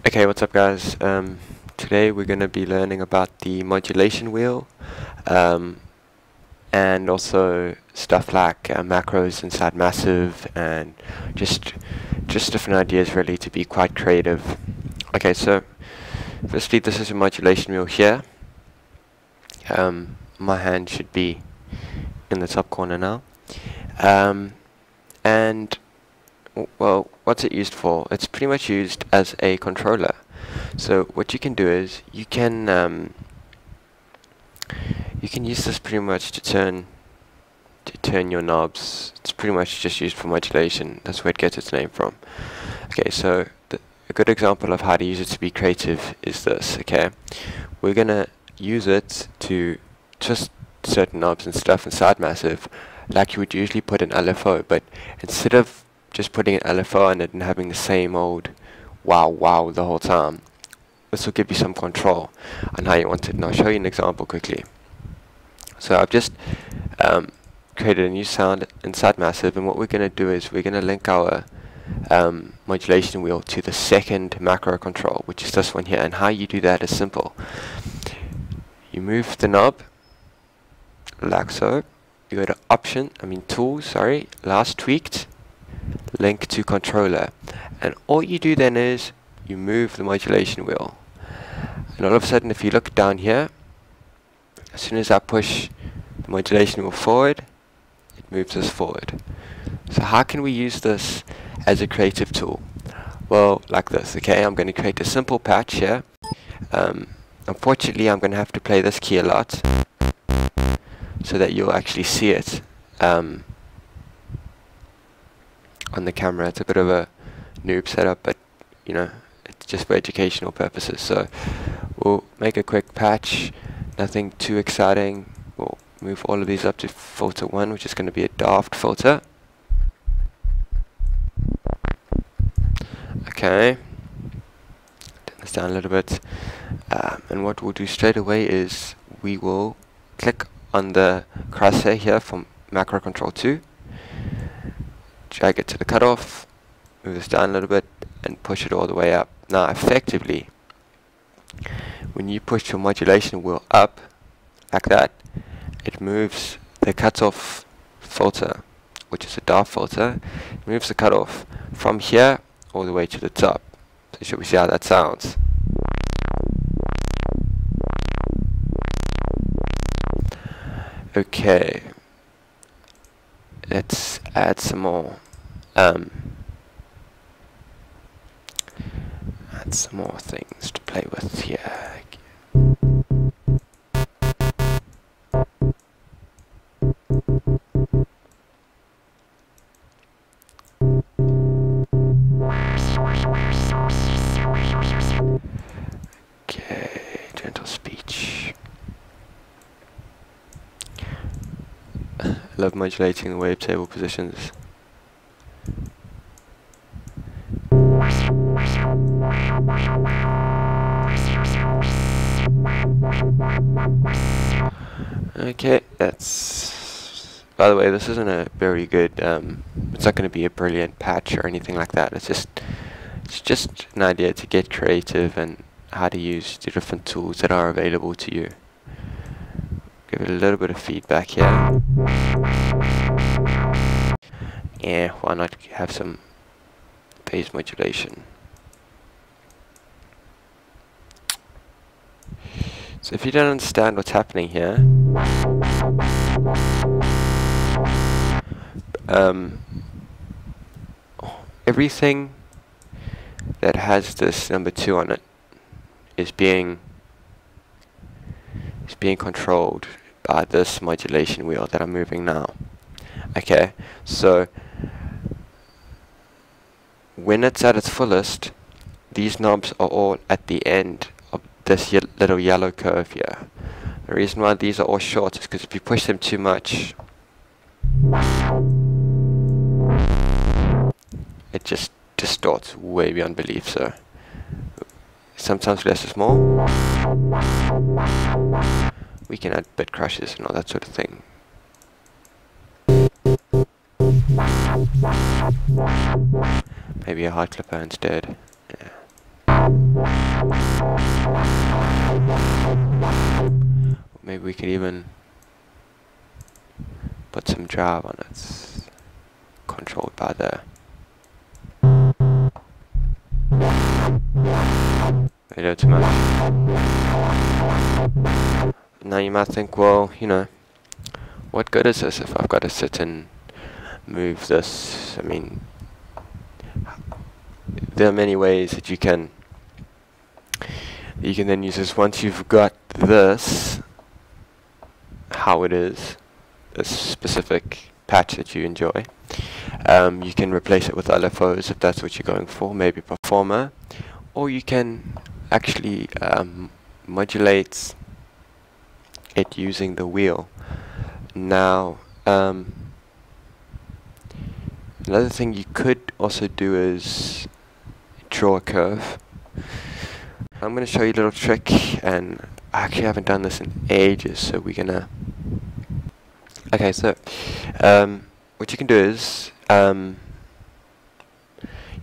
Okay, what's up guys? Today we're going to be learning about the modulation wheel and also stuff like macros inside massive and just different ideas really to be quite creative. Okay, so firstly this is a modulation wheel here. My hand should be in the top corner now. And well, what's it used for? It's pretty much used as a controller. So what you can do is you can use this pretty much to turn your knobs. It's pretty much just used for modulation. That's where it gets its name from. Okay, so a good example of how to use it to be creative is this. Okay, we're gonna use it to just certain knobs and stuff inside massive, like you would usually put an LFO, but instead of just putting an LFO on it and having the same old wow the whole time, this will give you some control on how you want it. And I'll show you an example quickly. So I've just created a new sound inside massive, and what we're going to do is we're going to link our modulation wheel to the second macro control, which is this one here. And how you do that is simple. You move the knob like so, you go to tools, last tweaked, link to controller, and all you do then is you move the modulation wheel, and all of a sudden if you look down here, as soon as I push the modulation wheel forward, it moves us forward. So how can we use this as a creative tool? Well, like this. Okay, I'm going to create a simple patch here. Unfortunately I'm going to have to play this key a lot so that you'll actually see it on the camera. It's a bit of a noob setup, but you know, it's just for educational purposes. So we'll make a quick patch, nothing too exciting. We'll move all of these up to filter 1, which is going to be a daft filter. Okay, turn this down a little bit, and what we'll do straight away is we will click on the crosshair here from macro control 2, drag it to the cutoff, move this down a little bit, and push it all the way up. Now effectively, when you push your modulation wheel up like that, it moves the cutoff filter, which is a daft filter. It moves the cutoff from here all the way to the top. So should we see how that sounds? Okay, let's add some more things to play with here. Okay, gentle speech. I love modulating the wavetable positions. Okay, that's, by the way, this isn't a very good, it's not going to be a brilliant patch or anything like that. It's just an idea to get creative and how to use the different tools that are available to you. Give it a little bit of feedback here. Yeah, why not have some phase modulation? So if you don't understand what's happening here, everything that has this number 2 on it is being controlled by this modulation wheel that I'm moving now. Okay, so when it's at its fullest, these knobs are all at the end of this little yellow curve here. The reason why these are all short is because if you push them too much, it just distorts way beyond belief. So sometimes less is more. We can add bit crushes and all that sort of thing. Maybe a high clipper instead. Yeah. maybe we could even put some drive on it, controlled by the video too much. Now you might think, well, you know, what good is this if I've got to sit and move this? I mean, there are many ways that you can then use this. Once you've got this, how it is, this specific patch that you enjoy, you can replace it with LFOs if that's what you're going for, maybe Performer, or you can actually modulate it using the wheel. Now, another thing you could also do is draw a curve. I'm going to show you a little trick, and I actually haven't done this in ages, so we're gonna. Okay, so what you can do is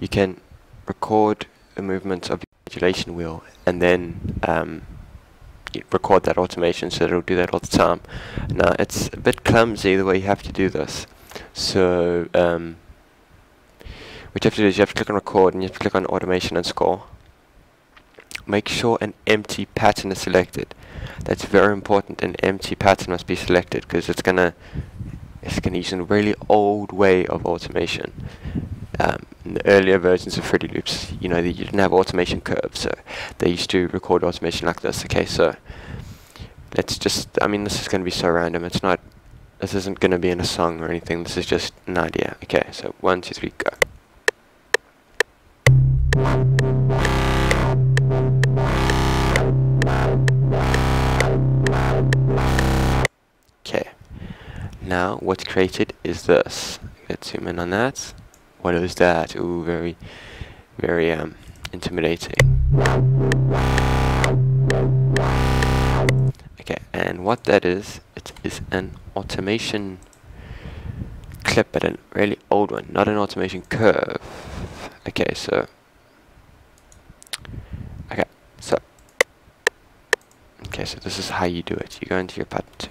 you can record the movements of your modulation wheel, and then you record that automation, so it'll do that all the time. Now it's a bit clumsy the way you have to do this. So what you have to do is you have to click on record, and you have to click on automation and score. Make sure an empty pattern is selected. That's very important. An empty pattern must be selected, because it's gonna use a really old way of automation. In the earlier versions of Fruity Loops, you know, you didn't have automation curves, so they used to record automation like this. Okay, so let's just, I mean, this is going to be so random. It's not, this isn't going to be in a song or anything. This is just an idea. Okay, so 1, 2, 3, go. Okay, now what's created is this. Let's zoom in on that. What is that? Ooh, very, very intimidating. Okay, and what that is, it is an automation clip, but a really old one, not an automation curve. Okay, so so this is how you do it. You go into your pattern 2,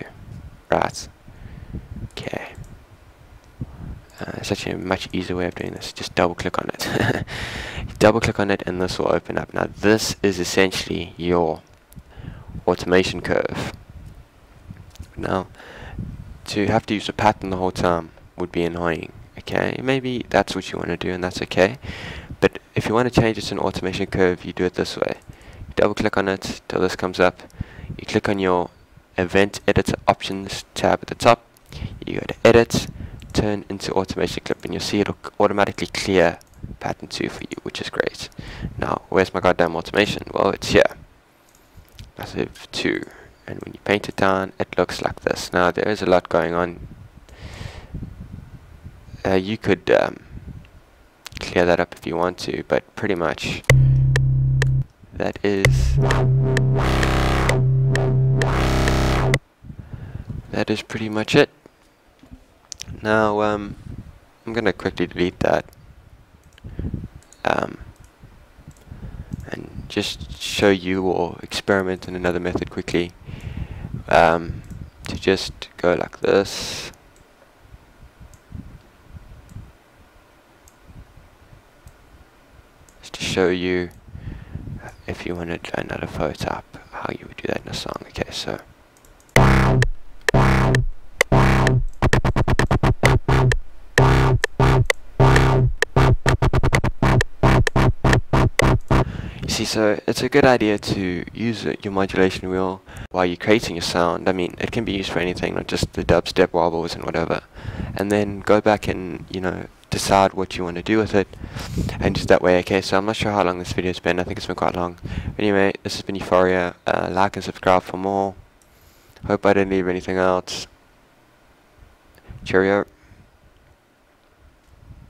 right? Okay. It's actually a much easier way of doing this. Just double click on it. Double click on it and this will open up. Now this is essentially your automation curve. Now to have to use a pattern the whole time would be annoying. Okay, maybe that's what you want to do, and that's okay. But if you want to change it to an automation curve, you do it this way. You double click on it till this comes up. You click on your event editor options tab at the top. You go to edit, turn into automation clip, and you'll see it'll automatically clear pattern 2 for you, which is great. Now, where's my goddamn automation? Well, it's here. Massive 2. And when you paint it down, it looks like this. Now, there is a lot going on. You could clear that up if you want to, but pretty much that is pretty much it. Now I'm gonna quickly delete that and just show you or experiment in another method quickly, to just go like this. Just to show you, if you wanted another photo up, how you would do that in a song. Okay, so you see, so it's a good idea to use your modulation wheel while you're creating your sound. I mean, it can be used for anything, not just the dubstep wobbles and whatever. And then go back and, you know, decide what you want to do with it, and just that way. Okay, so I'm not sure how long this video's been. I think it's been quite long. But anyway, this has been Euphoria. Like and subscribe for more. Hope I didn't leave anything out. Cheerio.